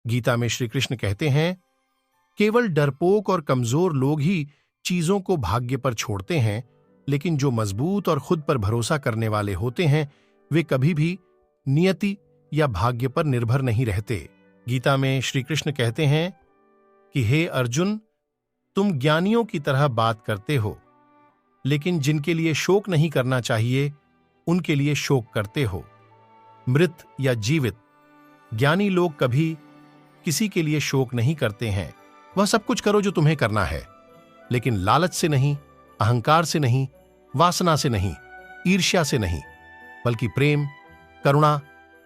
गीता में श्री कृष्ण कहते हैं, केवल डरपोक और कमजोर लोग ही चीजों को भाग्य पर छोड़ते हैं, लेकिन जो मजबूत और खुद पर भरोसा करने वाले होते हैं वे कभी भी नियति या भाग्य पर निर्भर नहीं रहते। गीता में श्री कृष्ण कहते हैं कि हे अर्जुन, तुम ज्ञानियों की तरह बात करते हो, लेकिन जिनके लिए शोक नहीं करना चाहिए उनके लिए शोक करते हो। मृत या जीवित, ज्ञानी लोग कभी किसी के लिए शोक नहीं करते हैं। वह सब कुछ करो जो तुम्हें करना है, लेकिन लालच से नहीं, अहंकार से नहीं, वासना से नहीं, ईर्ष्या से नहीं, बल्कि प्रेम, करुणा,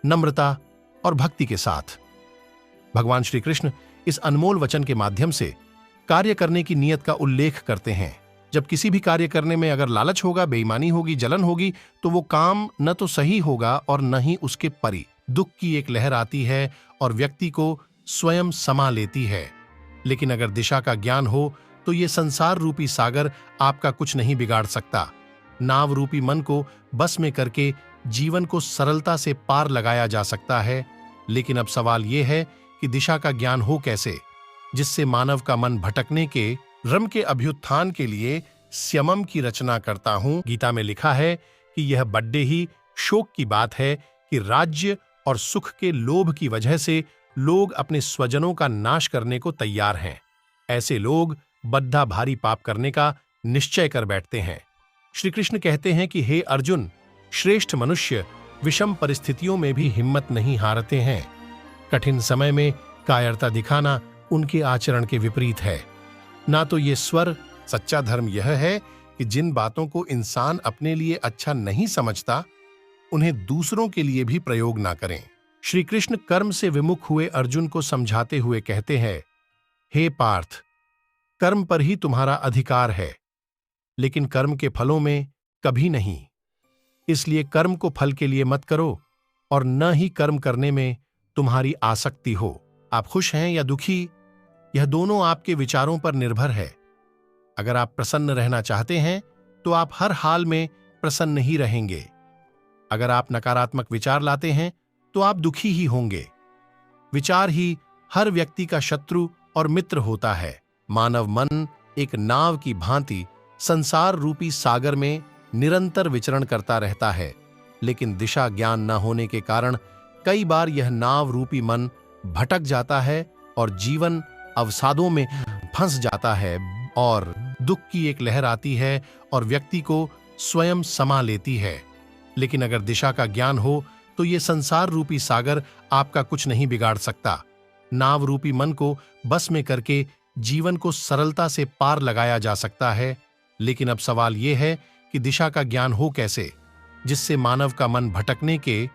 नम्रता और भक्ति के साथ। भगवान श्री कृष्ण इस अनमोल वचन के माध्यम से कार्य करने की नीयत का उल्लेख करते हैं। जब किसी भी कार्य करने में अगर लालच होगा, बेईमानी होगी, जलन होगी, तो वो काम न तो सही होगा और न ही उसके परि। दुख की एक लहर आती है और व्यक्ति को स्वयं समा लेती है। लेकिन अगर दिशा का ज्ञान हो तो ये संसार रूपी सागर आपका कुछ नहीं बिगाड़ सकता। नाव रूपी मन को बस में करके जीवन को सरलता से पार लगाया जा सकता है। लेकिन अब सवाल यह है कि दिशा का ज्ञान हो कैसे, जिससे मानव का मन भटकने के रम के अभ्युत्थान के लिए स्यमम की रचना करता हूं। गीता में लिखा है कि यह बड्डे ही शोक की बात है कि राज्य और सुख के लोभ की वजह से लोग अपने स्वजनों का नाश करने को तैयार हैं। ऐसे लोग बद्धा भारी पाप करने का निश्चय कर बैठते हैं। श्री कृष्ण कहते हैं कि हे अर्जुन, श्रेष्ठ मनुष्य विषम परिस्थितियों में भी हिम्मत नहीं हारते हैं। कठिन समय में कायरता दिखाना उनके आचरण के विपरीत है। ना तो ये स्वर सच्चा धर्म यह है कि जिन बातों को इंसान अपने लिए अच्छा नहीं समझता उन्हें दूसरों के लिए भी प्रयोग ना करें। श्री कृष्ण कर्म से विमुख हुए अर्जुन को समझाते हुए कहते हैं, हे पार्थ, कर्म पर ही तुम्हारा अधिकार है, लेकिन कर्म के फलों में कभी नहीं। इसलिए कर्म को फल के लिए मत करो और न ही कर्म करने में तुम्हारी आसक्ति हो। आप खुश हैं या दुखी, यह दोनों आपके विचारों पर निर्भर है। अगर आप प्रसन्न रहना चाहते हैं तो आप हर हाल में प्रसन्न ही रहेंगे। अगर आप नकारात्मक विचार लाते हैं तो आप दुखी ही होंगे। विचार ही हर व्यक्ति का शत्रु और मित्र होता है। मानव मन एक नाव की भांति संसार रूपी सागर में निरंतर विचरण करता रहता है, लेकिन दिशा ज्ञान न होने के कारण कई बार यह नाव रूपी मन भटक जाता है और जीवन अवसादों में फंस जाता है और दुख की एक लहर आती है और व्यक्ति को स्वयं समा लेती है। लेकिन अगर दिशा का ज्ञान हो तो ये संसार रूपी सागर आपका कुछ नहीं बिगाड़ सकता। नाव रूपी मन को बस में करके जीवन को सरलता से पार लगाया जा सकता है। लेकिन अब सवाल यह है कि दिशा का ज्ञान हो कैसे, जिससे मानव का मन भटकने के